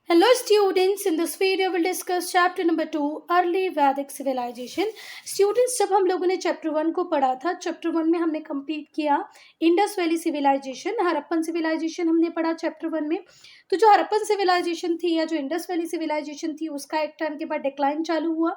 Hello students, in this video we'll discuss chapter number 2 early Vedic civilization. Students, जब हम लोगों ने chapter 1 को पढ़ा था, चैप्टर 1 में हमने कंप्लीट किया Indus valley civilization, Harappan civilization हमने पढ़ा चैप्टर 1 में। तो जो हड़प्पन सिविलाइजेशन थी या जो इंडस वैली सिविलाइजेशन थी उसका एक टाइम के बाद डिक्लाइन चालू हुआ,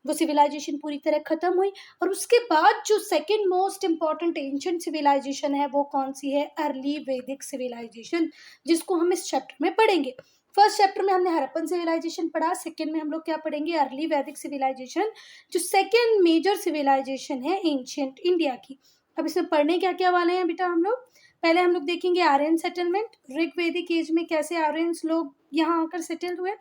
वो सिविलाइजेशन पूरी तरह खत्म हुई। और उसके बाद जो second most important ancient civilization है वो कौन सी है? अर्ली वैदिक सिविलाइजेशन, जिसको हम इस चैप्टर में पढ़ेंगे। फर्स्ट चैप्टर में हमने हड़प्पन सिविलाइजेशन पढ़ा, सेकंड में हम लोग क्या पढ़ेंगे? अर्ली वैदिक सिविलाइजेशन, जो सेकंड मेजर सिविलाइजेशन है एंशिएंट इंडिया की। अब इसमें पढ़ने क्या क्या वाले हैं बेटा हम लोग? पहले हम लोग देखेंगे आर्यन सेटलमेंट, ऋग्वैदिक एज में कैसे आर्यंस लोग यहाँ आकर सेटल हुए।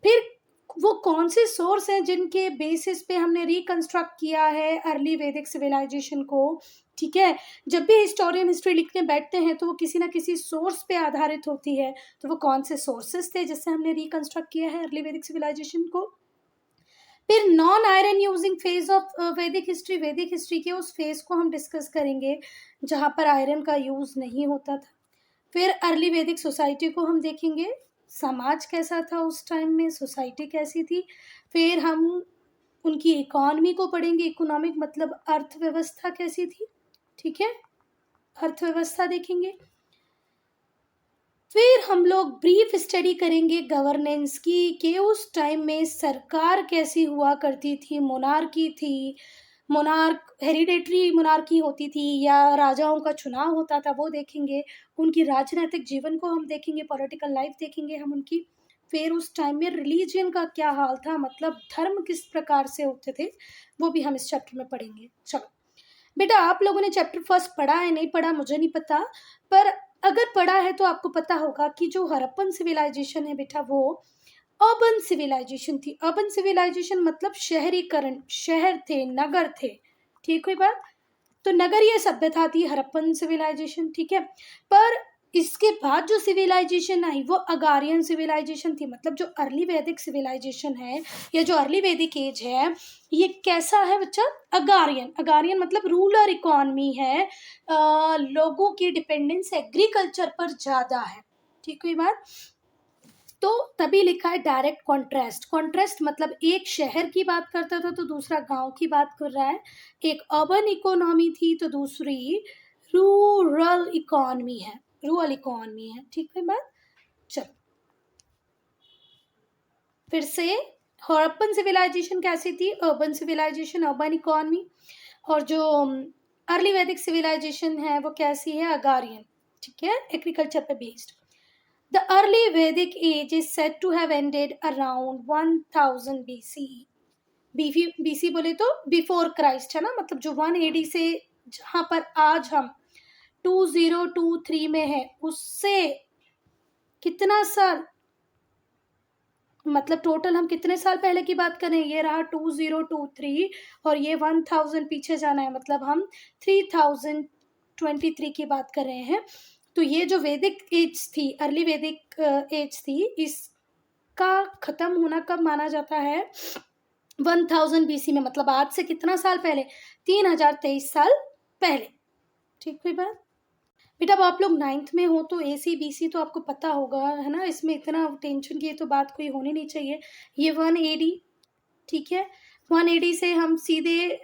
फिर वो कौन से सोर्स हैं जिनके बेसिस पे हमने रिकंस्ट्रक्ट किया है अर्ली वैदिक सिविलाइजेशन को। ठीक है, जब भी हिस्टोरियन हिस्ट्री लिखने बैठते हैं तो वो किसी ना किसी सोर्स पे आधारित होती है। तो वो कौन से सोर्सेस थे जिससे हमने रिकंस्ट्रक्ट किया है अर्ली वैदिक सिविलाइजेशन को। फिर non iron using phase of Vedic history के उस फेज को हम डिस्कस करेंगे जहाँ पर आयरन का यूज नहीं होता था। फिर अर्ली वैदिक सोसाइटी को हम देखेंगे, समाज कैसा था उस टाइम में, सोसाइटी कैसी थी। फिर हम उनकी इकोनॉमी को पढ़ेंगे, इकोनॉमिक मतलब अर्थव्यवस्था कैसी थी। ठीक है, अर्थव्यवस्था देखेंगे। फिर हम लोग ब्रीफ स्टडी करेंगे गवर्नेंस की, कि उस टाइम में सरकार कैसी हुआ करती थी, मोनार्की थी, मोनार्क हेरिडेटरी मोनार्की होती थी या राजाओं का चुनाव होता था, वो देखेंगे। उनकी राजनीतिक जीवन को हम देखेंगे, पॉलिटिकल लाइफ देखेंगे हम उनकी। फिर उस टाइम में रिलीजन का क्या हाल था, मतलब धर्म किस प्रकार से होते थे, वो भी हम इस चैप्टर में पढ़ेंगे। चलो बेटा, आप लोगों ने चैप्टर फर्स्ट पढ़ा है नहीं पढ़ा मुझे नहीं पता, पर अगर पढ़ा है तो आपको पता होगा कि जो हड़प्पन सिविलाइजेशन है बेटा वो अर्बन सिविलाइजेशन थी। अर्बन सिविलाइजेशन मतलब शहरीकरण, शहर थे, नगर थे। ठीक हुई बात? तो नगरीय सभ्यता थी हड़प्पन सिविलाइजेशन। ठीक है, पर इसके बाद जो सिविलाइजेशन आई वो अगारियन सिविलाइजेशन थी। मतलब जो अर्ली वैदिक सिविलाइजेशन है या जो अर्ली वैदिक एज है, ये कैसा है बच्चा? अगारियन। अगारियन मतलब रूरल इकोनॉमी है, लोगों की डिपेंडेंस एग्रीकल्चर पर ज़्यादा है। ठीक हुई बात? तो तभी लिखा है डायरेक्ट कॉन्ट्रास्ट। कॉन्ट्रास्ट मतलब एक शहर की बात करता था तो दूसरा गांव की बात कर रहा है। एक अर्बन इकोनॉमी थी तो दूसरी रूरल इकोनॉमी है, रूरल इकोनॉमी है। ठीक है बात? चलो फिर से, हड़प्पन सिविलाइजेशन कैसी थी? Urban civilization, urban economy. और जो अर्ली वैदिक सिविलाइजेशन है वो कैसी है? अगारियन। ठीक है, एग्रीकल्चर पे based. The early Vedic age is said to have ended around 1000 BCE. BC बोले तो बिफोर क्राइस्ट है ना, मतलब जो 1 AD से जहाँ पर आज हम 2023 में है उससे कितना साल, मतलब टोटल हम कितने साल पहले की बात करें? ये रहा 2023 और ये 1000 पीछे जाना है, मतलब हम 3023 की बात कर रहे हैं। तो ये जो वैदिक एज थी, अर्ली वैदिक एज थी, इसका खत्म होना कब माना जाता है? 1000 BC में, मतलब आज से कितना साल पहले? 3023 साल पहले। ठीक हुई बात बेटा? अब आप लोग 9th में हो तो AC BC तो आपको पता होगा है ना, इसमें इतना टेंशन की तो बात कोई होनी नहीं चाहिए। ये 1 AD। ठीक है, 1 AD से हम सीधे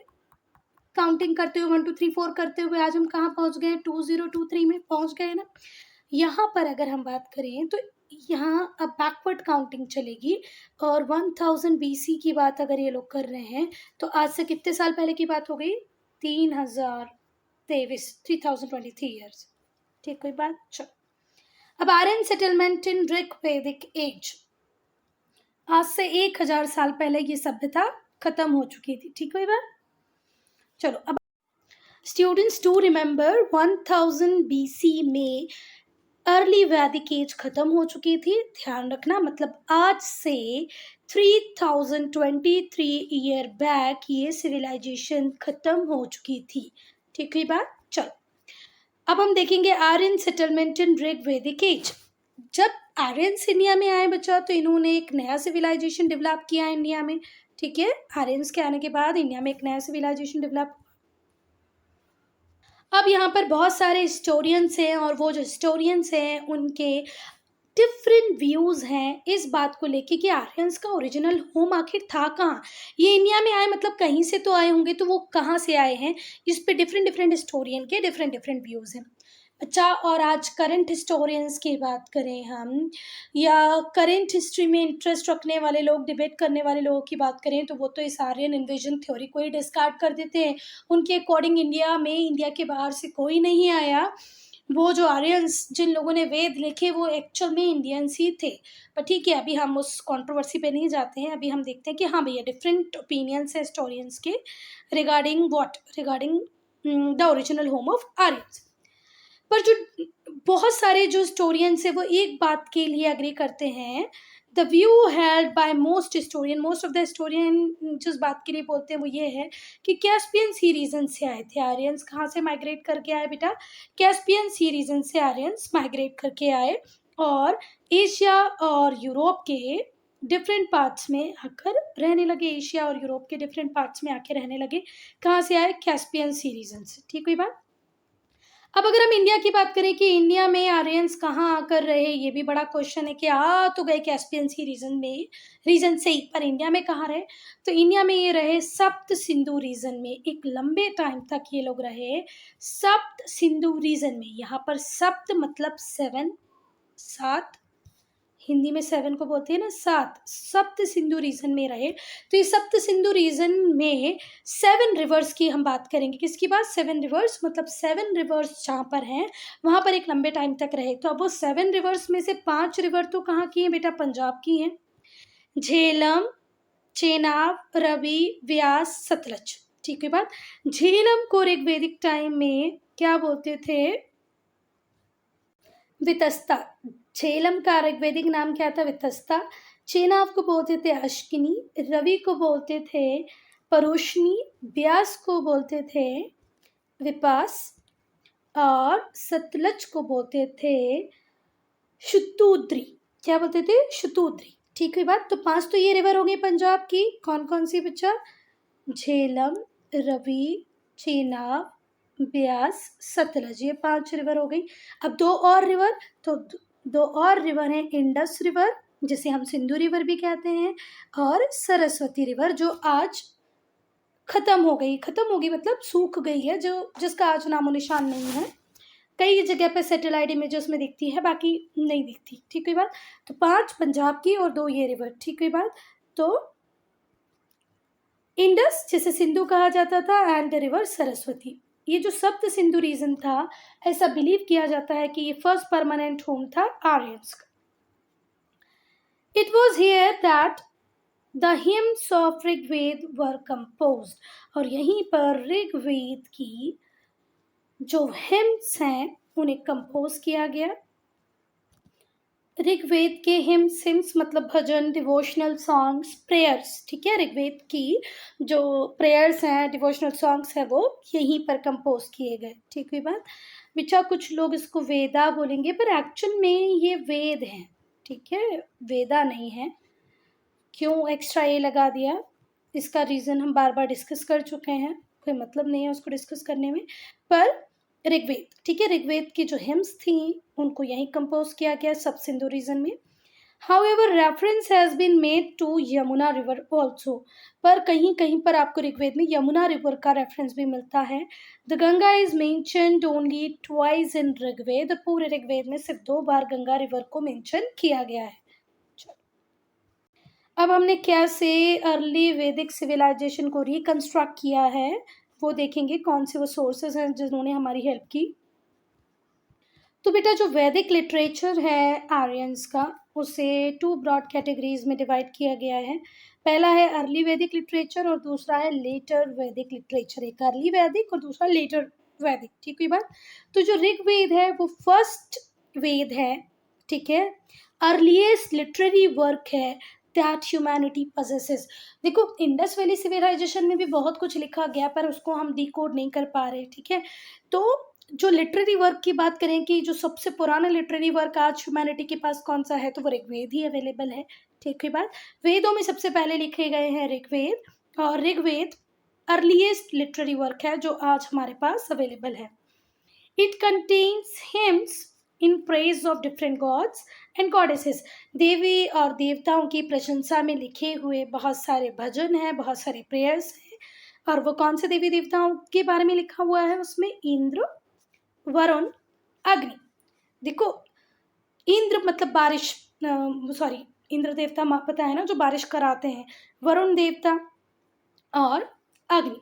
काउंटिंग करते हुए 1 2 3 4 करते हुए आज हम कहाँ पहुँच गए? 2023 में पहुँच गए ना। यहाँ पर अगर हम बात करें तो यहाँ अब बैकवर्ड काउंटिंग चलेगी और 1000 BC की बात अगर ये लोग कर रहे हैं तो आज से कितने साल पहले की बात हो गई? 3023 ईयर्स। ठीक कोई बात? चलो अब आर्यन सेटलमेंट इन ऋग्वैदिक एज, आज से 1000 साल पहले ये सभ्यता खत्म हो चुकी थी। ठीक हुई बात? चलो अब स्टूडेंट्स टू रिमेंबर 1000 BC में अर्ली वैदिक एज खत्म हो चुकी थी, ध्यान रखना। मतलब आज से 3023 ईयर बैक ये सिविलाइजेशन खत्म हो चुकी थी। ठीक है बात? चलो अब हम देखेंगे आर्यन सेटलमेंट इन ऋग्वैदिक एज। जब आर्यंस इंडिया में आए बच्चा तो इन्होंने एक नया सिविलाइजेशन डेवलप किया इंडिया में। ठीक है, आर्यंस के आने के बाद इंडिया में एक नया सिविलाइजेशन डेवलप। अब यहाँ पर बहुत सारे हिस्टोरियंस हैं और वो जो हिस्टोरियंस हैं उनके डिफरेंट व्यूज हैं इस बात को लेके कि आर्यंस का ओरिजिनल होम आखिर था कहाँ। ये इंडिया में आए मतलब कहीं से तो आए होंगे, तो वो कहाँ से आए हैं, इस पे डिफरेंट डिफरेंट हिस्टोरियन के डिफरेंट डिफरेंट व्यूज हैं। अच्छा, और आज करंट हिस्टोरियंस की बात करें हम, या करंट हिस्ट्री में इंटरेस्ट रखने वाले लोग, डिबेट करने वाले लोगों की बात करें, तो वो तो इस आर्यन इन्वेजन थ्योरी को ही डिस्कार्ड कर देते हैं। उनके अकॉर्डिंग इंडिया के बाहर से कोई नहीं आया। वो जो आर्यंस, जिन लोगों ने वेद लिखे, वो एक्चुअल में इंडियंस ही थे। पर ठीक है, अभी हम उस कंट्रोवर्सी पे नहीं जाते हैं। अभी हम देखते हैं कि हाँ भैया, डिफरेंट ओपिनियंस है हिस्टोरियंस के regarding the original home of Aryans. पर जो बहुत सारे जो हिस्टोरियंस है वो एक बात के लिए अग्री करते हैं, the view held by most of the historian जिस बात के लिए बोलते हैं वो ये है कि कैस्पियन सी रीजन से आए थे आर्यंस। कहाँ से माइग्रेट करके आए बेटा? कैस्पियन सी रीजन से आर्यंस माइग्रेट करके आए और एशिया और यूरोप के डिफरेंट पार्ट्स में आकर रहने लगे। एशिया और यूरोप के डिफरेंट पार्ट्स में आके रहने लगे। कहाँ से आए? कैस्पियन सी रीजन से। ठीक हुई बात। अब अगर हम इंडिया की बात करें कि इंडिया में आर्यंस कहाँ आकर रहे, ये भी बड़ा क्वेश्चन है कि आ तो गए कैस्पियन सी रीजन से ही, पर इंडिया में कहाँ रहे? तो इंडिया में ये रहे सप्त सिंधु रीजन में। एक लंबे टाइम तक ये लोग रहे सप्त सिंधु रीजन में। यहाँ पर सप्त मतलब 7, 7, हिंदी में 7 को बोलते हैं ना 7। सप्त सिंधु रीजन में रहे। तो ये सप्त सिंधु रीजन में 7 रिवर्स की हम बात करेंगे। किसकी बात? 7 रिवर्स, मतलब 7 रिवर्स जहाँ पर हैं वहाँ पर एक लंबे टाइम तक रहे। तो अब वो 7 रिवर्स में से 5 रिवर तो कहाँ की हैं बेटा? पंजाब की हैं। झेलम, चेनाब, रवि, व्यास, सतलज। ठीक है बात। झेलम को ऋग्वेदिक टाइम में क्या बोलते थे? वितस्ता। झेलम का ऋग्वेदिक नाम क्या था? वितस्ता। चेनाब को बोलते थे अश्किनी, रवि को बोलते थे परुष्णी, व्यास को बोलते थे विपास और सतलज को बोलते थे शतुद्री। क्या बोलते थे? शतुद्री। ठीक है बात। तो 5 तो ये रिवर हो गई पंजाब की। कौन कौन सी बच्चा? झेलम, रवि, चेनाब, ब्यास, सतलज, ये 5 रिवर हो गई। अब 2 और रिवर, तो 2 और रिवर हैं इंडस रिवर, जिसे हम सिंधु रिवर भी कहते हैं, और सरस्वती रिवर, जो आज खत्म होगी मतलब सूख गई है, जिसका आज नामो निशान नहीं है। कई जगह पे सैटेलाइट इमेजेस में दिखती है, बाकी नहीं दिखती। ठीक है बात। तो 5 पंजाब की और 2 ये रिवर। ठीक है बात। तो इंडस, जिसे सिंधु कहा जाता था, एंड द रिवर सरस्वती, ये जो सप्त सिंधु रीजन था, ऐसा बिलीव किया जाता है कि ये फर्स्ट परमानेंट होम था आर्यंस का। It was here that the hymns of Rigveda were composed, और यहीं पर ऋग्वेद की जो हिम्स हैं उन्हें कंपोज किया गया। ऋग्वेद के हिम्स मतलब भजन, डिवोशनल सॉन्ग्स, प्रेयर्स। ठीक है, ऋग्वेद की जो प्रेयर्स हैं, डिवोशनल सॉन्ग्स हैं, वो यहीं पर कंपोज किए गए। ठीक हुई बात। बेचा कुछ लोग इसको वेदा बोलेंगे, पर एक्चुअल में ये वेद हैं। ठीक है, वेदा नहीं है। क्यों एक्स्ट्रा ए लगा दिया, इसका रीज़न हम बार बार डिस्कस कर चुके हैं, कोई मतलब नहीं है उसको डिस्कस करने में। पर ऋग्वेद, ठीक है, ऋग्वेद की जो हिम्स थी उनको यहीं कंपोज किया गया सब सिंधु रीजन में। However, reference has been made to Yamuna river also, पर कहीं कहीं पर आपको ऋग्वेद में यमुना रिवर का रेफरेंस भी मिलता है। The Ganga is mentioned only twice in Rigveda, और पूरे ऋग्वेद में सिर्फ 2 बार गंगा रिवर को मेंशन किया गया है। अब हमने कैसे अर्ली वैदिक सिविलाइजेशन को रिकंस्ट्रक्ट किया है वो देखेंगे, कौन से वो सोर्सेज हैं जिन्होंने हमारी हेल्प की। तो बेटा जो वैदिक लिटरेचर है आर्यंस का, उसे 2 ब्रॉड कैटेगरीज में डिवाइड किया गया है। पहला है अर्ली वैदिक लिटरेचर और दूसरा है लेटर वैदिक लिटरेचर। एक अर्ली वैदिक और दूसरा लेटर वैदिक। ठीक हुई बात। तो जो ऋग्वेद है वो फर्स्ट वेद है। ठीक है, अर्लीस्ट लिटरेरी वर्क है दैट ह्यूमैनिटी possesses। देखो, इंडस वैली सिविलाइजेशन में भी बहुत कुछ लिखा गया, पर उसको हम डिकोड नहीं कर पा रहे। ठीक है, तो जो लिटरेरी वर्क की बात करें कि जो सबसे पुराना लिटरेरी वर्क आज ह्यूमैनिटी के पास कौन सा है, तो वो ऋग्वेद ही अवेलेबल है। ठीक है बात। वेदों में सबसे पहले लिखे गए हैं ऋग्वेद, और ऋग्वेद अर्लीस्ट लिटरेरी वर्क है जो आज हमारे पास अवेलेबल है। It contains hymns in praise of different gods and goddesses. देवी और देवताओं की प्रशंसा में लिखे हुए बहुत सारे भजन हैं, बहुत सारे प्रेयर्स हैं। और वो कौन से देवी देवताओं के बारे में लिखा हुआ है उसमें? इंद्र, वरुण, अग्नि। देखो, इंद्र मतलब बारिश, सॉरी, इंद्र देवता पता है ना, जो बारिश कराते हैं। वरुण देवता और अग्नि।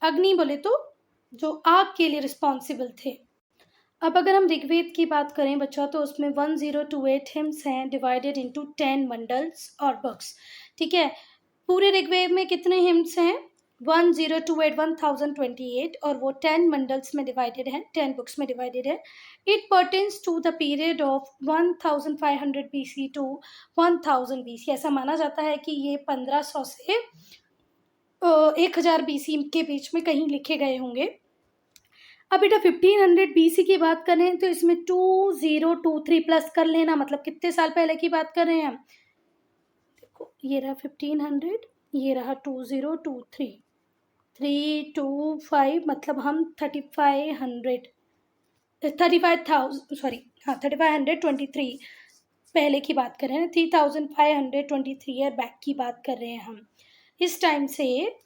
अग्नि बोले तो जो आग के लिए रिस्पॉन्सिबल थे। अब अगर हम ऋग्वेद की बात करें बच्चा, तो उसमें 1028 हिम्स हैं, डिवाइडेड इनटू 10 मंडल्स और बुक्स। ठीक है, पूरे ऋग्वेद में कितने हिम्स हैं? 1028, 1028, और वो 10 मंडल्स में डिवाइडेड है, 10 बुक्स में डिवाइडेड है। It pertains to the period of 1500 BC to 1000 BC। ऐसा माना जाता है कि ये 1500 से 1000 BC के बीच में कहीं लिखे गए होंगे। अब बेटा 1500 BC की बात करें तो इसमें 2023 प्लस कर लेना, मतलब कितने साल पहले की बात कर रहे हैं हम? देखो, ये रहा 1500, ये रहा 2023, 325, मतलब हम 3523 पहले की बात कर रहे हैं, 3523 ईयर बैक की बात कर रहे हैं हम। इस टाइम से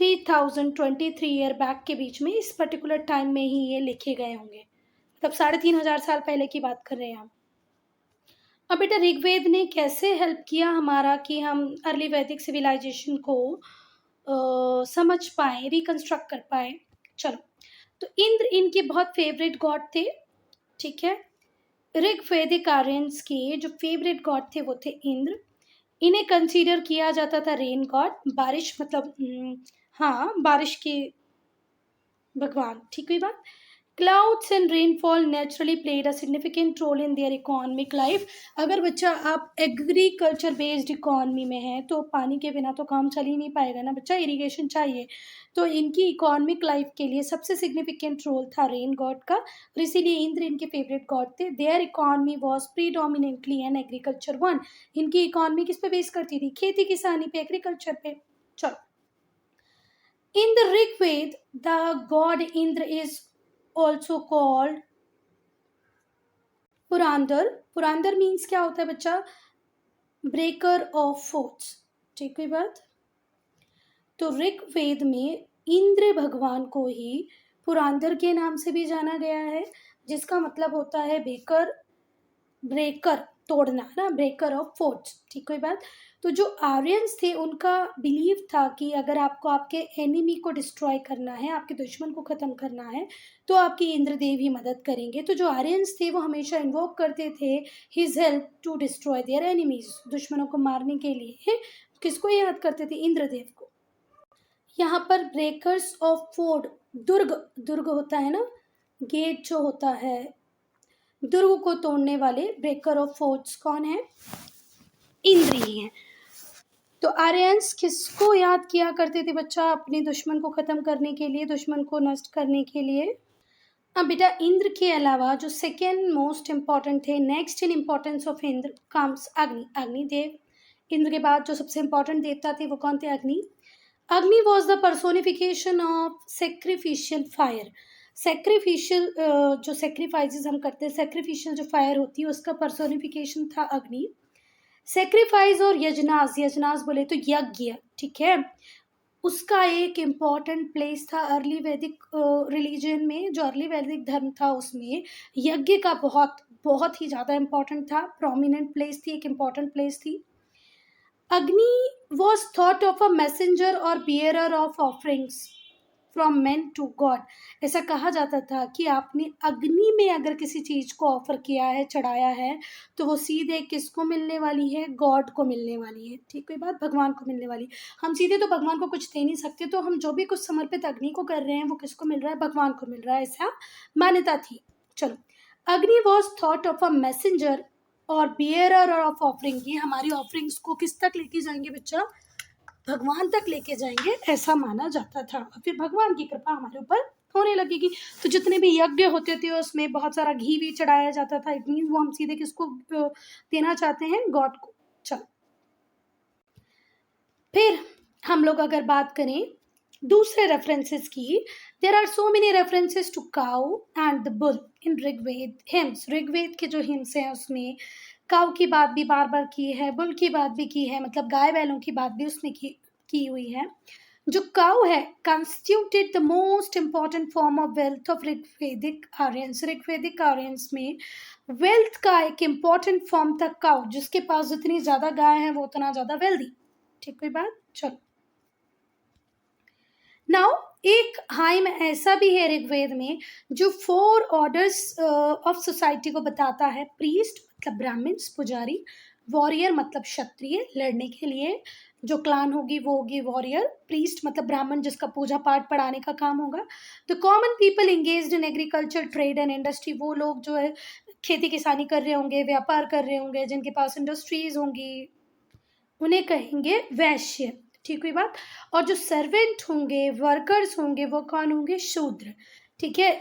3023 ईयर बैक के बीच में, इस पर्टिकुलर टाइम में ही ये लिखे गए होंगे, मतलब 3500 साल पहले की बात कर रहे हैं हम। अब बेटा ऋग्वेद ने कैसे हेल्प किया हमारा कि हम अर्ली वैदिक सिविलाइजेशन को समझ पाए, रिकंस्ट्रक्ट कर पाए? चलो, तो इंद्र इनके बहुत फेवरेट गॉड थे। ठीक है, ऋग्वेदिक आर्यंस के जो फेवरेट गॉड थे वो थे इंद्र। इन्हें कंसीडर किया जाता था रेन गॉड, बारिश मतलब हाँ, बारिश के भगवान। ठीक हुई बात। Clouds and rainfall naturally played a significant role in their economic life. अगर बच्चा आप एग्रीकल्चर बेस्ड इकोनॉमी में है तो पानी के बिना तो काम चल ही नहीं पाएगा ना बच्चा, इरिगेशन चाहिए। तो इनकी इकोनॉमिक लाइफ के लिए सबसे सिग्निफिकेंट रोल था रेन गॉड का, और इसीलिए इंद्र इनके फेवरेट गॉड थे। There economy was predominantly an agriculture one. इनकी इकोनॉमी किस पे बेस करती थी? खेती किसानी पे, एग्रीकल्चर पे। चलो, in the Rig Ved, the god Indra is also called Purandar. Purandar means क्या होता है बच्चा? Breaker of forts. ठीक है बात। तो ऋग वेद में इंद्र भगवान को ही पुरांदर के नाम से भी जाना गया है, जिसका मतलब होता है ब्रेकर, ब्रेकर तोड़ना ना, ब्रेकर ऑफ फोर्ट्स। ठीक है बात। तो जो आर्यंस थे उनका बिलीव था कि अगर आपको आपके एनिमी को डिस्ट्रॉय करना है, आपके दुश्मन को ख़त्म करना है, तो आपकी इंद्रदेव ही मदद करेंगे। तो जो आर्यंस थे वो हमेशा इन्वोक करते थे his help to destroy their enemies. दुश्मनों को मारने के लिए किसको याद करते थे? इंद्रदेव को। यहाँ पर ब्रेकर्स ऑफ फोर्ट, दुर्ग, दुर्ग होता है ना, गेट जो होता है, दुर्ग को तोड़ने वाले ब्रेकर ऑफ फोर्ट्स कौन है? इंद्र ही हैं। तो आर्यंस किसको याद किया करते थे बच्चा? अपने दुश्मन को ख़त्म करने के लिए, दुश्मन को नष्ट करने के लिए। अब बेटा इंद्र के अलावा जो सेकेंड मोस्ट इम्पॉर्टेंट थे, next in importance of Indra comes अग्नि, अग्निदेव। इंद्र के बाद जो सबसे इम्पोर्टेंट देवता थे वो कौन थे? अग्नि। अग्नि was the personification of sacrificial fire. Sacrificial जो सेक्रीफाइसेस हम करते हैं, सेक्रीफिशियल जो फायर होती है उसका पर्सोनिफिकेशन था अग्नि। सेक्रीफाइस और यजनास, यजनास बोले तो यज्ञ, ठीक है, उसका एक इम्पॉर्टेंट प्लेस था अर्ली वैदिक रिलीजन में। जो अर्ली वैदिक धर्म था उसमें यज्ञ का बहुत बहुत ही ज़्यादा इम्पॉर्टेंट था, प्रोमिनेंट प्लेस थी, एक इम्पॉर्टेंट प्लेस थी। Agni was thought of a messenger और bearer of offerings from man to god. ऐसा कहा जाता था कि आपने अग्नि में अगर किसी चीज़ को ऑफर किया है, चढ़ाया है, तो वो सीधे किसको मिलने वाली है? गॉड को मिलने वाली है। ठीक है बात, भगवान को मिलने वाली। हम सीधे तो भगवान को कुछ दे नहीं सकते, तो हम जो भी कुछ समर्पित अग्नि को कर रहे हैं वो किसको मिल रहा है? भगवान को मिल रहा है, ऐसा मान्यता थी। चलो, अग्नि was thought of a messenger और बियरर ऑफ ऑफरिंग। ये हमारी ऑफरिंग्स को किस तक लेके जाएंगे बच्चा? भगवान तक लेके जाएंगे, ऐसा माना जाता था। और फिर भगवान की कृपा हमारे ऊपर होने लगेगी। तो जितने भी यज्ञ होते थे उसमें बहुत सारा घी भी चढ़ाया जाता था। इट मीन वो हम सीधे किसको देना चाहते हैं? गॉड को। चलो, फिर हम लोग अगर बात करें दूसरे रेफरेंसेस की, there are so many references to cow and the bull. In Rigveda hymns, Rigveda के जो हिम्स हैं उसमें काऊ की बात भी बार बार की है, बुल की बात भी की है, मतलब गाय बैलों की बात भी उसने की हुई है। जो काऊ है constituted the most important form of wealth of Rigvedic Aryans. Rigvedic Aryans में वेल्थ का एक इम्पॉर्टेंट फॉर्म था काऊ, जिसके पास जितनी ज्यादा गाय है वो उतना ज्यादा वेल्दी। ठीक कोई बात? चलो नाउ एक हाइम ऐसा भी है ऋग्वेद में जो 4 ऑर्डर्स ऑफ सोसाइटी को बताता है। प्रीस्ट मतलब ब्राह्मण्स, पुजारी, वॉरियर मतलब क्षत्रिय लड़ने के लिए जो क्लान होगी वो होगी वॉरियर, प्रीस्ट मतलब ब्राह्मण जिसका पूजा पाठ पढ़ाने का काम होगा। The common people engaged in agriculture, trade and industry, वो लोग जो है खेती किसानी कर रहे होंगे, व्यापार कर रहे होंगे, जिनके पास इंडस्ट्रीज होंगी, उन्हें कहेंगे वैश्य। ठीक हुई बात? और जो सर्वेंट होंगे, वर्कर्स होंगे, वो कौन होंगे? शूद्र। ठीक है,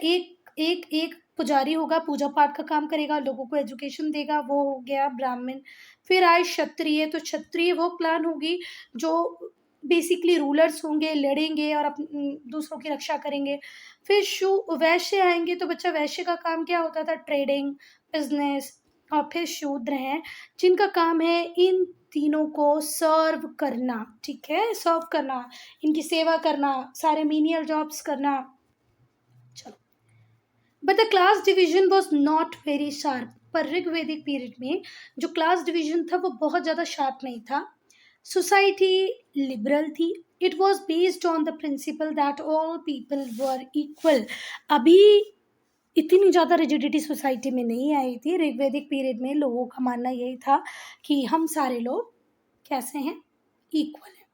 एक पुजारी होगा, पूजा पाठ का काम करेगा, लोगों को एजुकेशन देगा, वो हो गया ब्राह्मण। फिर आए क्षत्रिय, तो क्षत्रिय वो क्लान होगी जो बेसिकली रूलर्स होंगे, लड़ेंगे और दूसरों की रक्षा करेंगे। फिर वैश्य आएंगे, तो बच्चा वैश्य का काम क्या होता था? Trading, business. और फिर शूद्र हैं जिनका काम है इन तीनों को सर्व करना। ठीक है, सर्व करना, इनकी सेवा करना, सारे मीनियल जॉब्स करना। चलो, but the class division was not very sharp. पर ऋग्वेदिक पीरियड में जो क्लास डिवीजन था वो बहुत ज़्यादा शार्प नहीं था। सोसाइटी लिबरल थी। It was based on the principal that all people were equal. अभी इतनी ज़्यादा रिजिडिटी सोसाइटी में नहीं आई थी। ऋग्वेदिक पीरियड में लोगों का मानना यही था कि हम सारे लोग कैसे हैं? इक्वल हैं।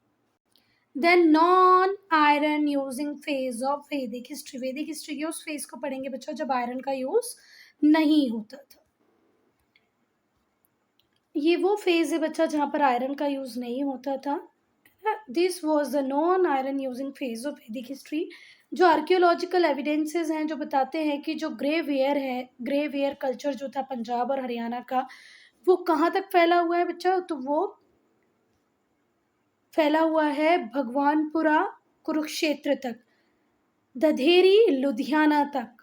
Then non iron using phase of Vedic history. Vedic history के उस फेज को पढ़ेंगे बच्चों जब आयरन का यूज नहीं होता था। ये वो फेज है बच्चा जहाँ पर आयरन का यूज नहीं होता था। This was the non iron using phase of Vedic history. जो आर्कियोलॉजिकल एविडेंसेस हैं जो बताते हैं कि जो ग्रे वेयर है, ग्रे वेयर कल्चर जो था पंजाब और हरियाणा का, वो कहाँ तक फैला हुआ है बच्चा? तो वो फैला हुआ है भगवानपुरा कुरुक्षेत्र तक, दधेरी लुधियाना तक,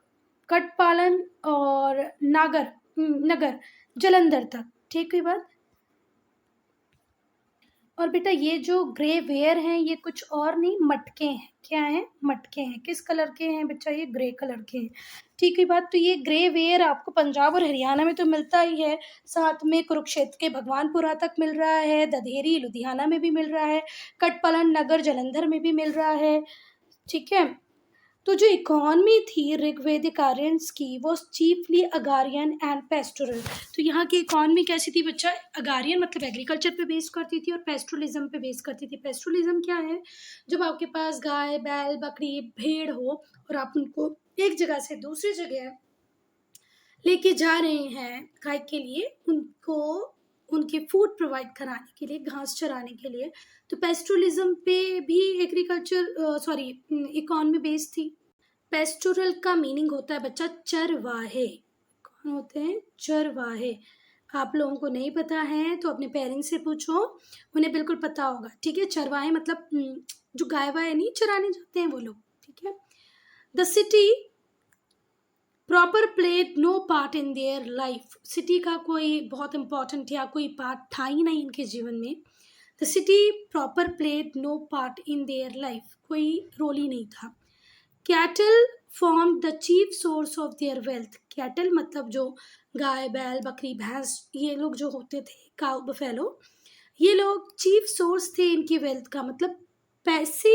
कटपालन और नगर जलंधर तक। ठीक हुई बात? और बेटा ये जो ग्रे वेयर हैं ये कुछ और नहीं, मटके हैं। क्या हैं? मटके हैं। किस कलर के हैं बच्चा? ये ग्रे कलर के हैं। ठीक है बात? तो ये ग्रे वेयर आपको पंजाब और हरियाणा में तो मिलता ही है, साथ में कुरुक्षेत्र के भगवानपुरा तक मिल रहा है, दधेरी लुधियाना में भी मिल रहा है, कटपलन नगर जलंधर में भी मिल रहा है। ठीक है, तो जो इकोनॉमी थी ऋग्वेदिक आर्यंस की वो चीफली अगारियन एंड पेस्टोरल। तो यहाँ की इकोनॉमी कैसी थी बच्चा? अगारियन मतलब एग्रीकल्चर पे बेस करती थी और पेस्टोरलिज्म पे बेस करती थी। पेस्टोरलिज्म क्या है? जब आपके पास गाय, बैल, बकरी, भेड़ हो और आप उनको एक जगह से दूसरी जगह लेके जा रहे हैं गाय के लिए, उनको उनके फूड प्रोवाइड कराने के लिए, घास चराने के लिए, तो पेस्टोरलिज्म पे भी एग्रीकल्चर सॉरी इकोनॉमी बेस्ड थी। पेस्टोरल का मीनिंग होता है बच्चा चरवाहे। कौन होते हैं? चरवाहे। आप लोगों को नहीं पता है तो अपने पेरेंट्स से पूछो, उन्हें बिल्कुल पता होगा। ठीक है, चरवाहे मतलब जो गाय वाय नहीं चराने जाते हैं वो लोग। ठीक है, the city proper played no part in their life. City का कोई बहुत इंपॉर्टेंट या कोई पार्ट था ही नहीं इनके जीवन में। The city proper played no part in their life, कोई रोल ही नहीं था। Cattle form the chief source of their wealth. Cattle मतलब जो गाय, बैल, बकरी, भैंस, ये लोग जो होते थे, काउ, बफेलो, ये लोग चीफ सोर्स थे इनकी वेल्थ का। मतलब पैसे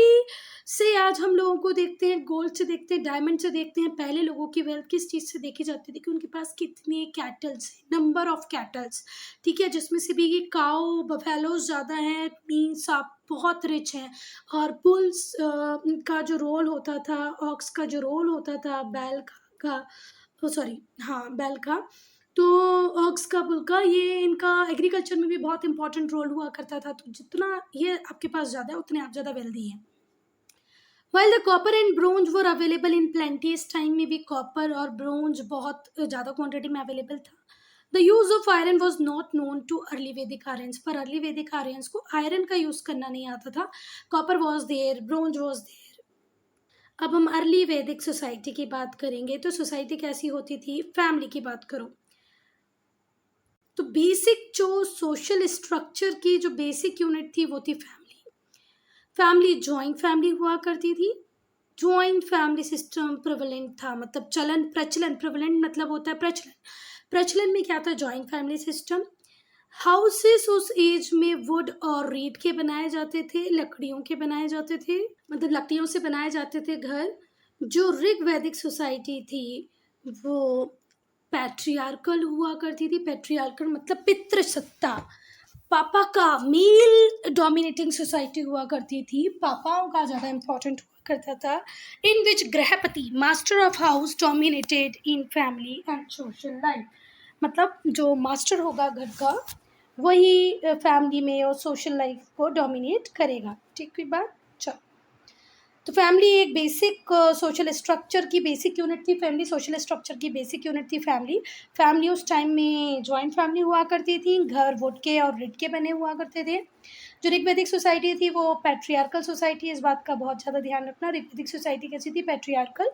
से आज हम लोगों को देखते हैं, गोल्ड से देखते हैं, डायमंड से देखते हैं। पहले लोगों की वेल्थ किस चीज़ से देखी जाती थी? कि उनके पास कितने कैटल्स हैं, नंबर ऑफ कैटल्स। ठीक है, जिसमें से भी ये काउ बफेलोज ज़्यादा हैं, मीन्स आप बहुत रिच हैं। और बुल्स का जो रोल होता था, ऑक्स का जो रोल होता था, बैल का सॉरी हाँ बैल का, तो ऑक्स का, बुल का, ये इनका एग्रीकल्चर में भी बहुत इंपॉर्टेंट रोल हुआ करता था। तो जितना ये आपके पास ज़्यादा है उतने आप ज़्यादा वेल्दी हैं। While the copper and bronze were available in plenty, इस टाइम में भी कॉपर और ब्रोंज बहुत ज़्यादा क्वांटिटी में अवेलेबल था। The use of iron was not known to early Vedic Aryans. पर अर्ली वैदिक आर्यंस को आयरन का यूज करना नहीं आता था। Copper was there, bronze was there. अब हम अर्ली वैदिक सोसाइटी की बात करेंगे। तो सोसाइटी कैसी होती थी? फैमिली की बात करो तो बेसिक जो सोशल स्ट्रक्चर की जो बेसिक यूनिट थी वो थी फैमिली। फैमिली जॉइंट फैमिली हुआ करती थी। जॉइंट फैमिली सिस्टम प्रेवलेंट था, मतलब चलन प्रचलन, प्रेवलेंट मतलब होता है प्रचलन। प्रचलन में क्या था? Joint family system. हाउसेस उस एज में वुड और रीड के बनाए जाते थे, लकड़ियों के बनाए जाते थे, मतलब लकड़ियों से बनाए जाते थे घर। जो ऋग वैदिक सोसाइटी थी वो पैट्रियार्कल हुआ करती थी। पैट्रियार्कल मतलब पितृसत्ता, पापा का मेल डोमिनेटिंग सोसाइटी हुआ करती थी। पापाओं का ज़्यादा इम्पोर्टेंट हुआ करता था। In which grihapati master of house dominated in family and social life, मतलब जो मास्टर होगा घर का वही फैमिली में और सोशल लाइफ को डोमिनेट करेगा। ठीक हुई बात? चलो, तो फैमिली एक बेसिक सोशल स्ट्रक्चर की बेसिक यूनिट थी। फैमिली सोशल स्ट्रक्चर की बेसिक यूनिट थी फैमिली। फैमिली उस टाइम में जॉइंट फैमिली हुआ करती थी, घर वुड के और रिड के बने हुआ करते थे। जो ऋग्वैदिक सोसाइटी थी वो पैट्रियार्कल सोसाइटी, इस बात का बहुत ज़्यादा ध्यान रखना। ऋग्वैदिक सोसाइटी कैसी थी? पैट्रियार्कल,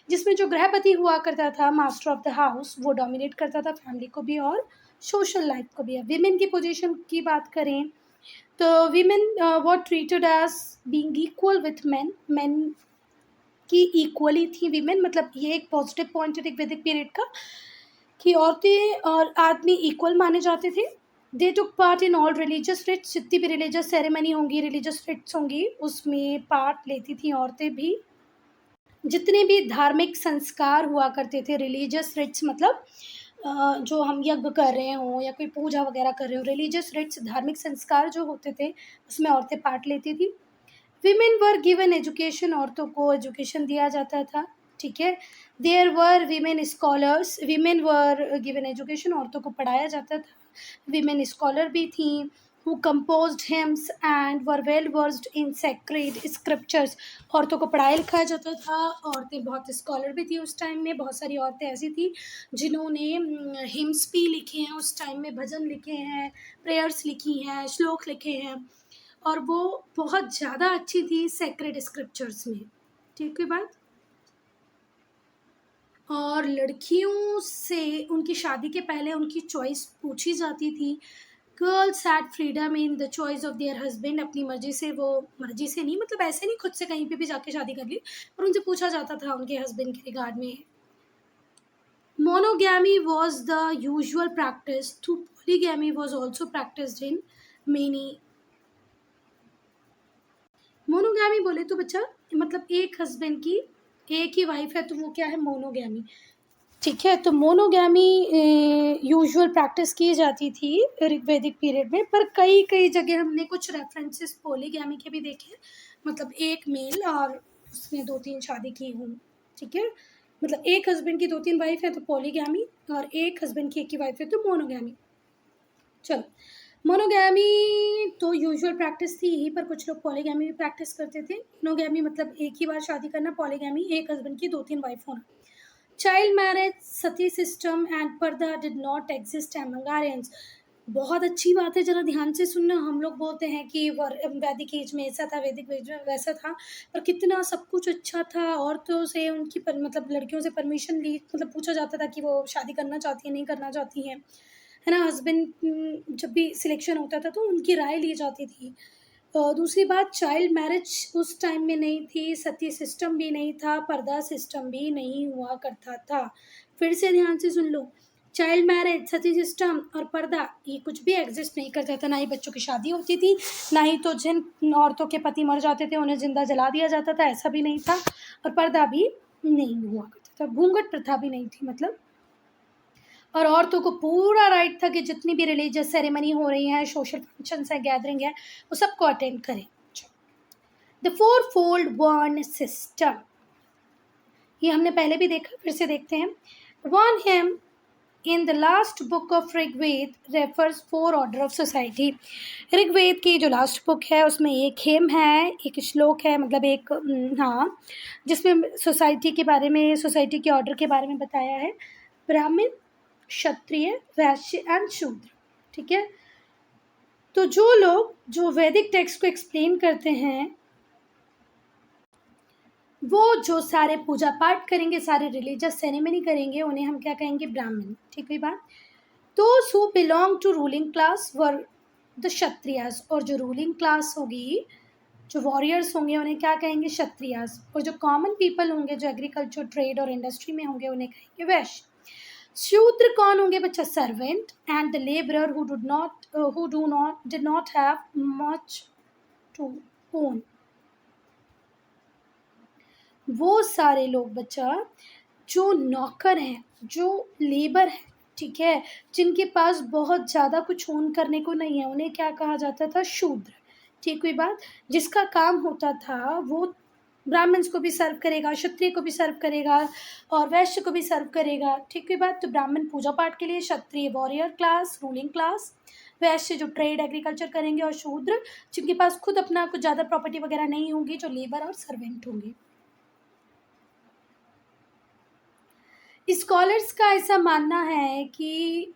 जिसमें जो गृहपति हुआ करता था, मास्टर ऑफ द हाउस, वो डोमिनेट करता था फैमिली को भी और सोशल लाइफ को भी। अब विमेन की पोजीशन की बात करें तो women were treated as being equal with man. Man की इक्वली थी वीमेन, मतलब ये एक पॉजिटिव पॉइंट है ऋग्वैदिक पीरियड का कि औरतें और आदमी इक्वल माने जाते थे। They took part in all religious rites, जितनी भी रिलीजियस सेरेमनी होंगी, रिलीजियस रिट्स होंगी, उसमें पार्ट लेती थी औरतें भी। जितने भी धार्मिक संस्कार हुआ करते थे, रिलीजियस रिट्स मतलब जो हम यज्ञ कर रहे हों या कोई पूजा वगैरह कर रहे हो, रिलीजियस रिट्स धार्मिक संस्कार जो होते थे उसमें औरतें पार्ट लेती थी। विमेन वर गिवन एजुकेशन, औरतों को एजुकेशन दिया जाता था। ठीक है। There were women scholars, women were given education, औरतों को पढ़ाया जाता था। वीमेन स्कॉलर भी थी who composed hymns and were well versed in sacred scriptures। औरतों को पढ़ाया लिखाया जाता था। औरतें बहुत स्कॉलर भी थी उस टाइम में। बहुत सारी औरतें ऐसी थी जिन्होंने हिम्स भी लिखे हैं उस टाइम में, भजन लिखे हैं, प्रेयर्स लिखी हैं, श्लोक लिखे हैं, और वो बहुत ज़्यादा अच्छी थी सेक्रेड स्क्रिप्चर्स में। ठीक है बात? और लड़कियों से उनकी शादी के पहले उनकी चॉइस पूछी जाती थी। Girls had freedom in the choice of their husband, अपनी मर्जी से, वो मर्जी से नहीं मतलब ऐसे नहीं खुद से कहीं पे भी जाके शादी कर ली, पर उनसे पूछा जाता था उनके हस्बैंड के रिगार्ड में। Monogamy was the usual practice, too polygamy was also practised in many. Monogamy बोले तो बच्चा मतलब एक हस्बैंड की एक ही वाइफ है, तो वो क्या है? मोनोगैमी। ठीक है, तो मोनोगैमी यूजुअल प्रैक्टिस की जाती थी ऋग्वैदिक पीरियड में, पर कई कई जगह हमने कुछ रेफरेंसेस पॉलीगैमी के भी देखे, मतलब एक मेल और उसने 2-3 शादी की हूँ। ठीक है, मतलब एक हस्बैंड की 2-3 वाइफ है तो पॉलीगैमी, और एक हस्बैंड की एक ही वाइफ है तो मोनोगैमी। चलो, मोनोगैमी तो यूजुअल प्रैक्टिस थी ही, पर कुछ लोग पॉलीगैमी भी प्रैक्टिस करते थे। मोनोगैमी मतलब एक ही बार शादी करना, पॉलीगैमी एक हस्बैंड की 2-3 वाइफ होना। Child marriage, sati system and purdah did not exist among Aryans. बहुत अच्छी बात है, जरा ध्यान से सुनना। हम लोग बोलते हैं कि वैदिक एज में ऐसा था, वैदिक एज में वैसा था, पर कितना सब कुछ अच्छा था। औरतों से उनकी मतलब लड़कियों से परमिशन ली, मतलब पूछा जाता था कि वो शादी करना चाहती है नहीं करना चाहती हैं, है ना। हस्बैंड जब भी सिलेक्शन होता था तो उनकी राय ली जाती थी। दूसरी बात, चाइल्ड मैरिज उस टाइम में नहीं थी, सती सिस्टम भी नहीं था, पर्दा सिस्टम भी नहीं हुआ करता था। फिर से ध्यान से सुन लो, चाइल्ड मैरिज, सती सिस्टम और पर्दा ये कुछ भी एग्जिस्ट नहीं करता था। ना ही बच्चों की शादी होती थी, ना ही तो जिन औरतों के पति मर जाते थे उन्हें जिंदा जला दिया जाता था, ऐसा भी नहीं था। और पर्दा भी नहीं हुआ करता था, घूंघट प्रथा भी नहीं थी मतलब। और औरतों को पूरा राइट था कि जितनी भी रिलीजियस सेरेमनी हो रही है, सोशल फंक्शंस है, गैदरिंग है, वो सबको अटेंड करें। The four fold varna system, ये हमने पहले भी देखा, फिर से देखते हैं। One hymn in the last book of Rigveda refers 4 order of society. Rigveda की जो लास्ट बुक है उसमें एक हिम है, एक श्लोक है, मतलब एक हाँ, जिसमें सोसाइटी के बारे में, सोसाइटी के ऑर्डर के बारे में बताया है। ब्राह्मण, क्षत्रिय, वैश्य एंड शूद्र। ठीक है, तो जो लोग जो वैदिक टेक्स्ट को एक्सप्लेन करते हैं वो जो सारे पूजा पाठ करेंगे, सारे रिलीजियस सेरेमनी करेंगे, उन्हें हम क्या कहेंगे? ब्राह्मण। ठीक है बात। Those who belong to ruling class were the Kshatriyas, और जो रूलिंग क्लास होगी, जो वॉरियर्स होंगे, उन्हें क्या कहेंगे? क्षत्रियास। और जो कॉमन पीपल होंगे, जो एग्रीकल्चर, ट्रेड और इंडस्ट्री में होंगे, उन्हें कहेंगे वैश्य। शूद्र कौन होंगे बच्चा? Servant and the labourer who did not have much to own। वो सारे लोग बच्चा जो नौकर हैं, जो लेबर है, ठीक है, जिनके पास बहुत ज़्यादा कुछ ओन करने को नहीं है, उन्हें क्या कहा जाता था? शूद्र। ठीक हुई बात। जिसका काम होता था वो ब्राह्मण्स को भी सर्व करेगा, क्षत्रिय को भी सर्व करेगा और वैश्य को भी सर्व करेगा। ठीक हुई बात। तो ब्राह्मण पूजा पाठ के लिए, क्षत्रिय वॉरियर क्लास, रूलिंग क्लास, वैश्य जो ट्रेड एग्रीकल्चर करेंगे, और शूद्र जिनके पास खुद अपना कुछ ज़्यादा प्रॉपर्टी वगैरह नहीं होगी, जो लेबर और सर्वेंट होंगे। स्कॉलर्स का ऐसा मानना है कि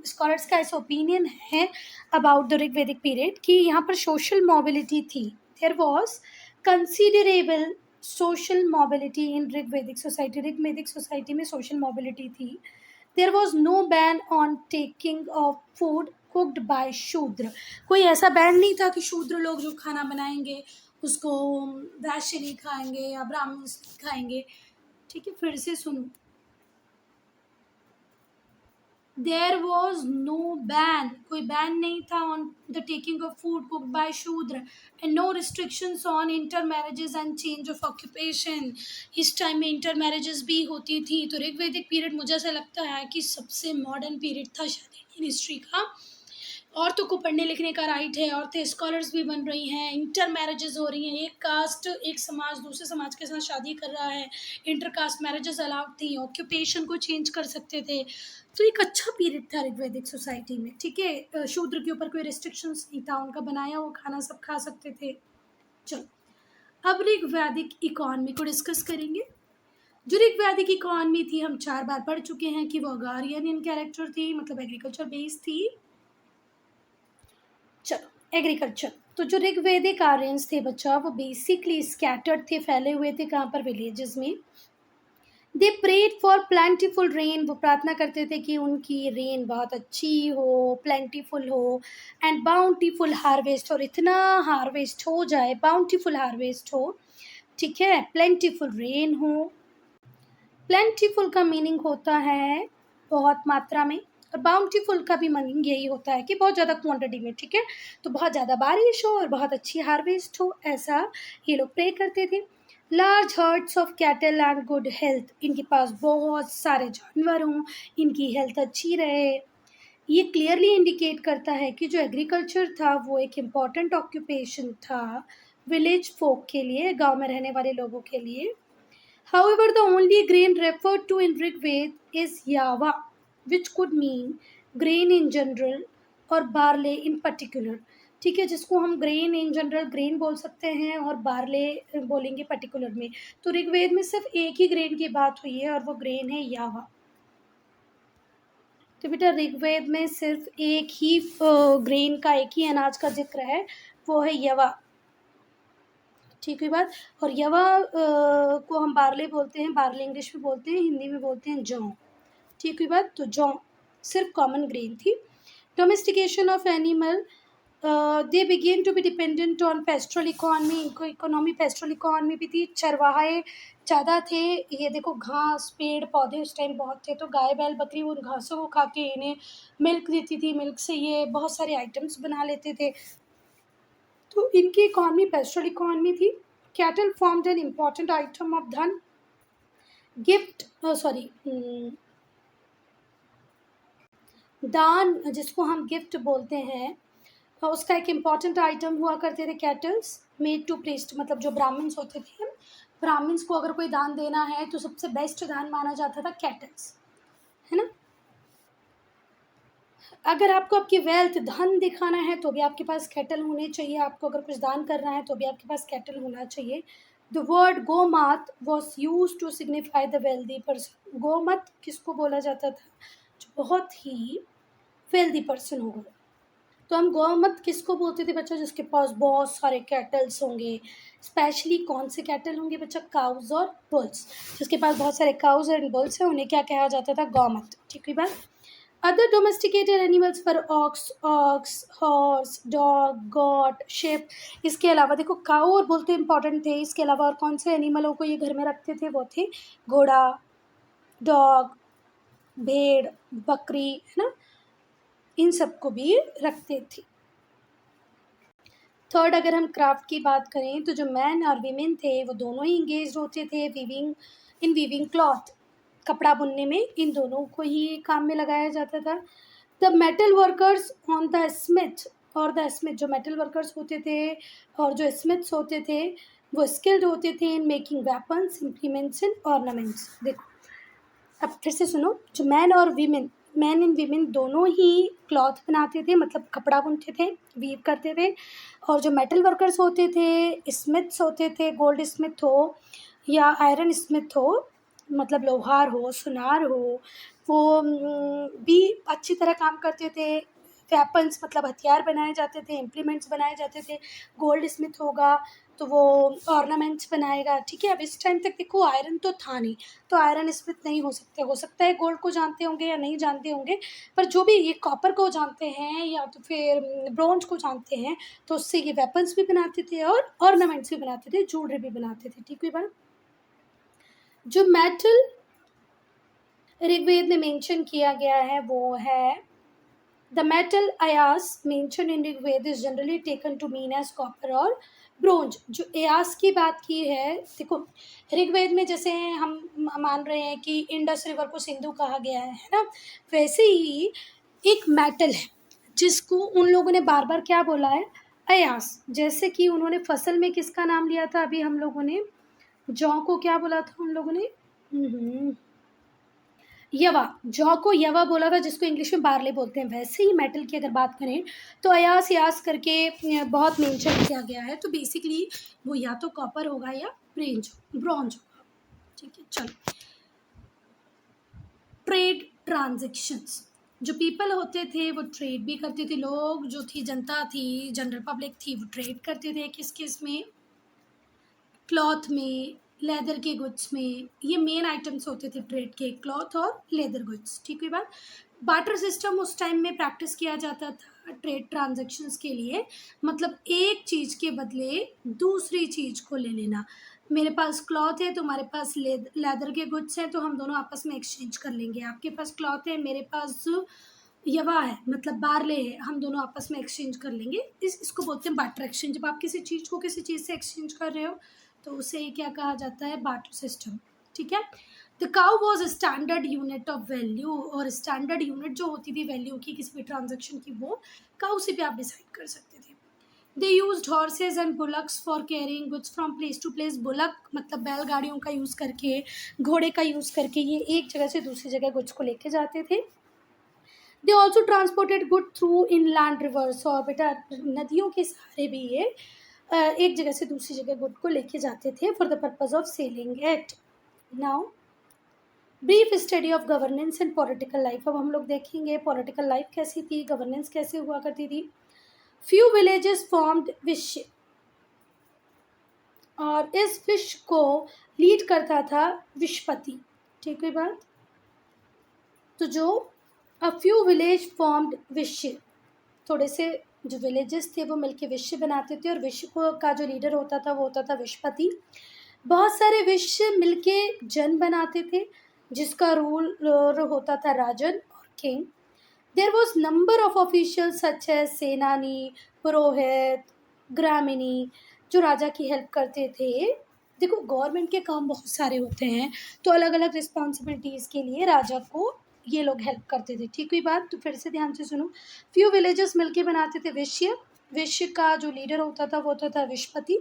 स्कॉलर्स का ऐसा ओपिनियन है अबाउट द ऋग्वेदिक पीरियड कि यहाँ पर सोशल मोबिलिटी थी। There was considerable social mobility in Rigvedic society. Rigvedic society में सोशल मोबिलिटी थी। There was no ban on taking of food cooked by Shudra. कोई ऐसा बैन नहीं था कि शूद्र लोग जो खाना बनाएंगे उसको वैश्य नहीं खाएंगे या ब्राह्मण खाएंगे। ठीक है, फिर से सुनो। देयर वॉज नो बैन, कोई बैन नहीं था on the taking of food cooked by Shudra and no restrictions on intermarriages and change of occupation. इस टाइम में इंटर मैरिजेस भी होती थी। तो ऋग्वेदिक पीरियड मुझे ऐसा लगता है कि सबसे मॉडर्न पीरियड था शायद इंडियन हिस्ट्री का। औरतों को पढ़ने लिखने का राइट है, औरतें स्कॉलर्स भी बन रही हैं, इंटर मैरिजेस हो रही हैं, एक कास्ट एक समाज दूसरे समाज के साथ शादी कर रहा है, इंटर कास्ट मैरिजेस अलाउड थी, ऑक्यूपेशन को चेंज कर सकते थे। तो एक अच्छा पीरियड था ऋग्वेदिक सोसाइटी में। ठीक है, शूद्र के ऊपर कोई रिस्ट्रिक्शंस नहीं था, उनका बनाया हुआ खाना सब खा सकते थे। चलो, अब ऋग्वैदिक इकॉनमी को डिस्कस करेंगे। जो ऋग्वैदिक इकॉनमी थी, हम 4 बार पढ़ चुके हैं कि वो अग्रारियन इन कैरेक्टर थी, मतलब एग्रीकल्चर बेस्ड थी। चलो, एग्रीकल्चर। तो जो ऋग्वेदिक आर्यंस थे बच्चा, वो बेसिकली स्कैटर्ड थे, फैले हुए थे। कहाँ पर? विलेजेस में। दे प्रेड फॉर प्लेंटीफुल रेन। वो प्रार्थना करते थे कि उनकी रेन बहुत अच्छी हो, प्लेंटीफुल हो, एंड बाउंटीफुल हार्वेस्ट, और इतना हार्वेस्ट हो जाए, बाउंटीफुल हार्वेस्ट हो। ठीक है, प्लेंटीफुल रेन हो। प्लेंटीफुल का मीनिंग होता है बहुत मात्रा में, और बाउंटीफुल का भी मीनिंग यही होता है कि बहुत ज़्यादा क्वांटिटी में। ठीक है, तो बहुत ज़्यादा बारिश हो और बहुत अच्छी हार्वेस्ट हो, ऐसा ये लोग प्रे करते थे। Large hertz of cattle and good health. इनके पास बहुत सारे जानवर हों, इनकी हेल्थ अच्छी रहे। ये क्लियरली इंडिकेट करता है कि जो एग्रीकल्चर था वो एक इम्पॉर्टेंट ऑक्यूपेशन था विलेज फोक के लिए, गांव में रहने वाले लोगों के लिए। However, the only grain referred to in Rigved is Yava, which could mean grain in general और barley in particular। ठीक है, जिसको हम grain in general grain बोल सकते हैं और barley बोलेंगे particular में। तो ऋग्वेद में सिर्फ एक ही grain की बात हुई है और वो grain है यावा। तो बेटा ऋग्वेद में सिर्फ एक ही ग्रेन का, एक ही अनाज का जिक्र है, वो है यवा। ठीक हुई बात। और यवा को हम बार्ले बोलते हैं, बार्ले इंग्लिश में बोलते हैं, हिंदी में बोलते हैं जौ। ठीक हुई बात। तो जौ सिर्फ कॉमन ग्रेन थी। Domestication of animal, they begin to be dependent on pastoral economy. इनको इकोनॉमी पेस्ट्रल इकॉनमी भी थी। चरवाहे ज़्यादा थे। ये देखो, घास पेड़ पौधे उस टाइम बहुत थे, तो गाय बैल बकरी उन घासों को खा के इन्हें मिल्क देती थी। मिल्क से ये बहुत सारे आइटम्स बना लेते थे। तो इनकी इकॉनमी पेस्ट्रल इकॉनमी थी। Cattle formed an important item of धन गिफ्ट, दान, जिसको हम गिफ्ट बोलते हैं, उसका एक इम्पॉर्टेंट आइटम हुआ करते थे कैटल्स मेड टू प्रीस्ट। मतलब जो ब्राह्मण्स होते थे, ब्राह्मण्स को अगर कोई दान देना है तो सबसे बेस्ट दान माना जाता था कैटल्स, है ना। अगर आपको आपकी वेल्थ धन दिखाना है तो भी आपके पास कैटल होने चाहिए। आपको अगर कुछ दान करना है तो भी आपके पास कैटल होना चाहिए। The word gomat was use to signify the wealthy person. Gomat किसको बोला जाता था? जो बहुत ही वेल्दी पर्सन होगा। तो हम गौमत किसको बोलते थे बच्चा? जिसके पास बहुत सारे कैटल्स होंगे, स्पेशली कौन से कैटल होंगे बच्चा? काउज और बुल्स। जिसके पास बहुत सारे काउज एंड बुल्स हैं उन्हें क्या कहा जाता था? गौमत। ठीक है बात। Other domesticated animals were ox, horse, dog, goat, sheep. इसके अलावा देखो काऊ और बुल तो इम्पॉर्टेंट थे, इसके अलावा और कौन से एनिमलों को ये घर में रखते थे? वो थे घोड़ा, डॉग, भेड़, बकरी, है ना, इन सबको भी रखते थे। थर्ड, अगर हम क्राफ्ट की बात करें तो जो मैन और वीमेन थे वो दोनों ही इंगेज होते थे वीविंग क्लॉथ। कपड़ा बुनने में इन दोनों को ही काम में लगाया जाता था। The metal workers on the Smith और द स्मिथ, जो मेटल वर्कर्स होते थे और जो स्मिथ्स होते थे वो स्किल्ड होते थे in making weapons, implements and ornaments. देखो अब फिर से सुनो, जो मैन एंड वीमेन दोनों ही क्लॉथ बनाते थे, मतलब कपड़ा बुनते थे, वीव करते थे। और जो मेटल वर्कर्स होते थे, स्मिथ्स होते थे, गोल्ड स्मिथ हो या आयरन स्मिथ हो, मतलब लोहार हो, सुनार हो, वो भी अच्छी तरह काम करते थे। वेपन्स मतलब हथियार बनाए जाते थे, इम्प्लीमेंट्स बनाए जाते थे। गोल्ड स्मिथ होगा तो वो ऑर्नामेंट्स बनाएगा। ठीक है, अब इस टाइम तक देखो आयरन तो था नहीं, तो आयरन स्मिथ नहीं हो सकते। हो सकता है गोल्ड को जानते होंगे या नहीं जानते होंगे, पर जो भी ये कॉपर को जानते हैं या तो फिर ब्रोंज को जानते हैं, तो उससे ये वेपन्स भी बनाते थे और ऑर्नामेंट्स भी बनाते थे, ज्वेलरी भी बनाते थे। ठीक है बात। जो मेटल ऋग्वेद में मेंशन किया गया है वो है the metal ayas mentioned in Rigveda is generally taken to mean as copper और ब्रोंज। जो अयास की बात की है, देखो ऋग्वेद में जैसे हम मान रहे हैं कि इंडस रिवर को सिंधु कहा गया है ना, वैसे ही एक मेटल है जिसको उन लोगों ने बार बार क्या बोला है? अयास। जैसे कि उन्होंने फसल में किसका नाम लिया था अभी हम लोगों ने? जौ को क्या बोला था उन लोगों ने? यवा। जौ को यवा बोला था, जिसको इंग्लिश में बार्ले बोलते हैं। वैसे ही मेटल की अगर बात करें तो अयास यास करके बहुत मेंशन किया गया है, तो बेसिकली वो या तो कॉपर होगा या ब्रॉन्ज होगा। ठीक है, चलो। ट्रेड ट्रांजेक्शन्स, जो पीपल होते थे वो ट्रेड भी करते थे। लोग जो थी, जनता थी, जनरल पब्लिक थी, वो ट्रेड करते थे किस किस में? क्लॉथ में, लेदर के गुड्स में। ये मेन आइटम्स होते थे ट्रेड के, क्लॉथ और लेदर गुड्स। ठीक है बात। बार्टर सिस्टम उस टाइम में प्रैक्टिस किया जाता था ट्रेड ट्रांजैक्शंस के लिए, मतलब एक चीज़ के बदले दूसरी चीज़ को ले लेना। मेरे पास क्लॉथ है, तुम्हारे पास लेदर के गुड्स हैं, तो हम दोनों आपस में एक्सचेंज कर लेंगे। आपके पास क्लॉथ है, मेरे पास यवा है, मतलब बार्ले है, हम दोनों आपस में एक्सचेंज कर लेंगे। इसको बोलते हैं बार्टर एक्सचेंज। जब आप किसी चीज़ को किसी चीज़ से एक्सचेंज कर रहे हो तो उसे क्या कहा जाता है? Barter system. ठीक है। The cow was standard unit of value, और स्टैंडर्ड यूनिट जो होती थी वैल्यू की किसी भी ट्रांजेक्शन की, वो काउ से भी आप डिसाइड कर सकते थे। They use horses and bullocks for carrying goods from place to place. Bullock मतलब बैलगाड़ियों का यूज़ करके, घोड़े का यूज़ करके ये एक जगह से दूसरी जगह गुड्स को लेके जाते थे। They also transported good through inland reverse, और बेटा नदियों के सहारे भी ये एक जगह से दूसरी जगह गुड को लेके जाते थे for the purpose of selling it. Now brief study of governance and political life. अब हम लोग देखेंगे पॉलिटिकल लाइफ कैसी थी, गवर्नेंस कैसे हुआ करती थी। फ्यू विलेजेस फॉर्म्ड विश्व, और इस विश्व को लीड करता था विश्वपति। ठीक है बात। तो जो अ फ्यू विलेज फॉर्म्ड विश्व, थोड़े से जो विलेजेस थे वो मिलके विश्व बनाते थे, और विश्व को का जो लीडर होता था वो होता था विश्वपति। बहुत सारे विश्व मिलके जन बनाते थे जिसका रूल होता था राजन और king. There was number of official such as senani, purohit, ग्रामिनी, जो राजा की हेल्प करते थे। देखो गवर्नमेंट के काम बहुत सारे होते हैं, तो अलग अलग रिस्पॉन्सिबिलिटीज़ के लिए राजा को ये लोग हेल्प करते थे। ठीक हुई बात। तो फिर से ध्यान से सुनो। फ्यू विलेजेस मिलके बनाते थे विश्व। विश्व का जो लीडर होता था वो होता था विश्वपति,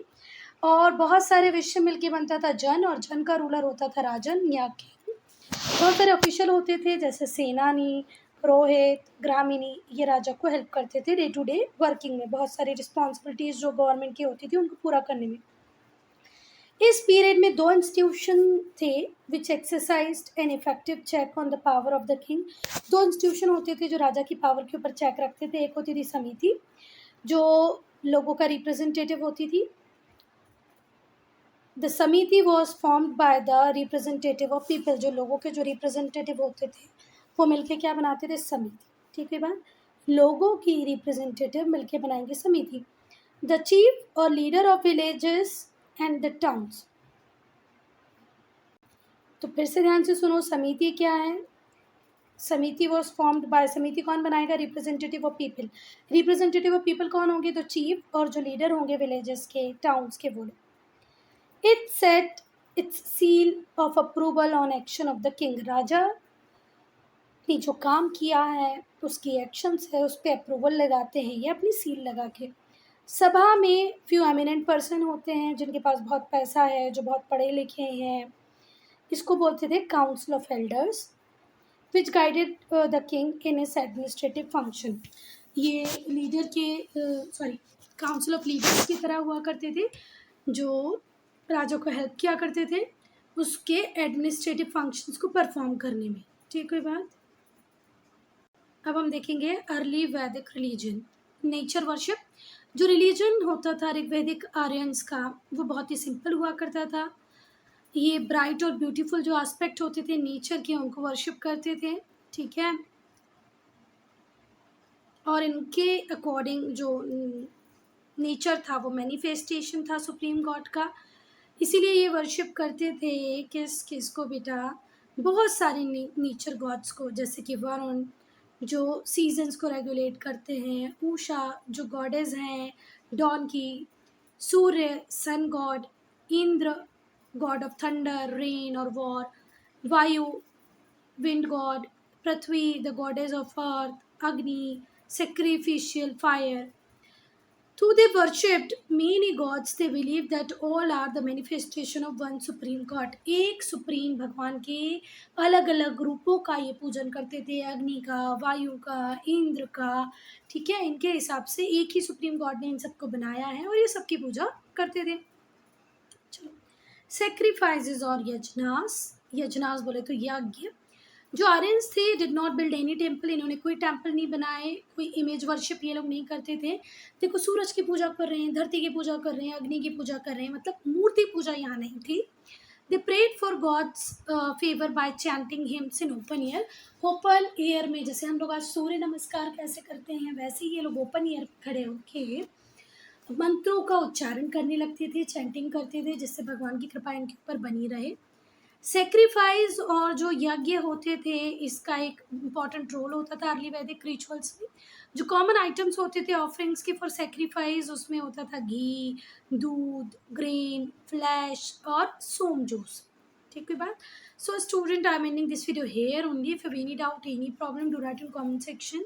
और बहुत सारे विश्व मिलके बनता था जन, और जन का रूलर होता था राजन या किंग। बहुत सारे ऑफिशियल होते थे जैसे सेनानी, पुरोहित, ग्रामीणी, ये राजा को हेल्प करते थे डे टू डे वर्किंग में, बहुत सारी रिस्पॉन्सिबिलिटीज़ जो गवर्नमेंट की होती थी उनको पूरा करने में। इस पीरियड में दो इंस्टीट्यूशन थे which exercised an effective check on the power of the king. दो इंस्टीट्यूशन होते थे जो राजा की पावर के ऊपर चेक रखते थे। एक होती थी समिति जो लोगों का रिप्रेजेंटेटिव होती थी। द समिति was formed by the representative of people, जो लोगों के जो रिप्रेजेंटेटिव होते थे वो मिलके क्या बनाते थे, समिति। ठीक है बात, लोगों की रिप्रेजेंटेटिव मिलके बनाएंगे समिति। द चीफ और leader of villages and the towns. तो फिर से ध्यान से सुनो, समिति क्या है, समिति वॉज फॉर्म्ड बाय, समिति कौन बनाएगा, representative of people. Representative of people कौन होंगे, तो चीफ, और जो लीडर होंगे विलेजेस के, टाउन्स के, वो। It set its seal of approval on action of the king. राजा ने जो काम किया है उसकी एक्शंस है उस पर अप्रूवल लगाते हैं ये अपनी सील लगा के। सभा में फ्यू एमिनेंट पर्सन होते हैं जिनके पास बहुत पैसा है, जो बहुत पढ़े लिखे हैं, इसको बोलते थे council of elders, which guided the king in his administrative function. ये लीडर के काउंसिल ऑफ लीडर्स की तरह हुआ करते थे जो राजा को हेल्प किया करते थे उसके एडमिनिस्ट्रेटिव फंक्शंस को परफॉर्म करने में। ठीक, कोई बात। अब हम देखेंगे अर्ली वैदिक रिलीजन, नेचर वर्शिप। जो रिलीजन होता था ऋग्वैदिक आर्यंस का वो बहुत ही सिंपल हुआ करता था। ये ब्राइट और ब्यूटीफुल जो एस्पेक्ट होते थे नेचर के उनको वर्शिप करते थे। ठीक है, और इनके अकॉर्डिंग जो नेचर था वो मैनिफेस्टेशन था सुप्रीम गॉड का, इसीलिए ये वर्शिप करते थे किस को बेटा, बहुत सारे नेचर गॉड्स को, जैसे कि वरुण जो सीजन्स को रेगुलेट करते हैं, उषा जो गॉडेस हैं डॉन की, Surya sun god, Indra god of thunder rain और war, Vayu wind god, Prithvi the goddess of earth, Agni sacrificial fire. Though they worshipped many gods, they believed that all are the manifestation of one supreme God. एक supreme भगवान के अलग अलग रूपों का ये पूजन करते थे, अग्नि का, वायु का, इंद्र का। ठीक है, इनके हिसाब से एक ही सुप्रीम गॉड ने इन सबको बनाया है और ये सबकी पूजा करते थे। चलो, सेक्रीफाइसेस और यजनास, यजनास बोले तो यज्ञ। जो आर्यंस थे did not build any temple, इन्होंने कोई टेम्पल नहीं बनाए, कोई इमेज वर्शिप ये लोग नहीं करते थे। देखो, सूरज की पूजा कर रहे हैं, धरती की पूजा कर रहे हैं, अग्नि की पूजा कर रहे हैं, मतलब मूर्ति पूजा यहाँ नहीं थी। They prayed for gods favour by chanting hymns in open air. Open air में जैसे हम लोग आज सूर्य नमस्कार कैसे करते हैं वैसे ही ये लोग ओपन ईयर खड़े होके मंत्रों का उच्चारण करने लगते थे, चैंटिंग करते थे, जिससे भगवान की कृपा इनके ऊपर बनी रहे। सेक्रीफाइस और जो यज्ञ होते थे इसका एक इम्पॉर्टेंट रोल होता था अर्ली वैदिक रिचुअल्स में। जो कॉमन आइटम्स होते थे ऑफरिंग्स के फॉर सेक्रीफाइस, उसमें होता था घी, दूध, ग्रेन, फ्लैश और सोम जूस। ठीक है बात। So student, I am ending this video here only. If you have any doubt, any problem, do write in comment section.